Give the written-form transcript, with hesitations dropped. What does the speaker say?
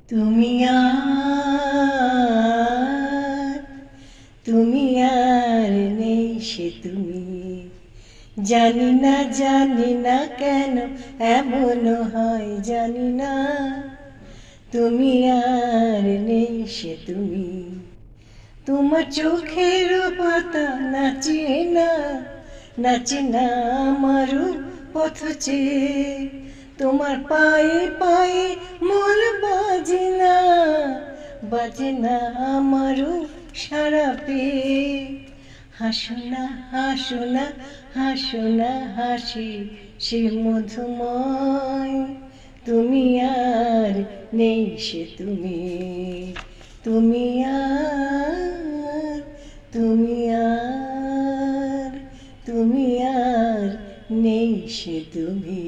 তুমি আর তুমি আর নেই সে তুমি, জানি না কেন এমন হয় জানি না। তুমি আর নেই সে তুমি, তোমার চোখের পাতা নাচে না আমারও পথ চেয়ে। তোমার পায়ে পায়ে মোর বাজে না আমারও সারা পেয়ে। হাসো না হাসো না হাসো না হাসি সে মধুময়, তুমি আর নেই সে তুমি, তুমি আর তুমি আর তুমি আর নেই সে তুমি।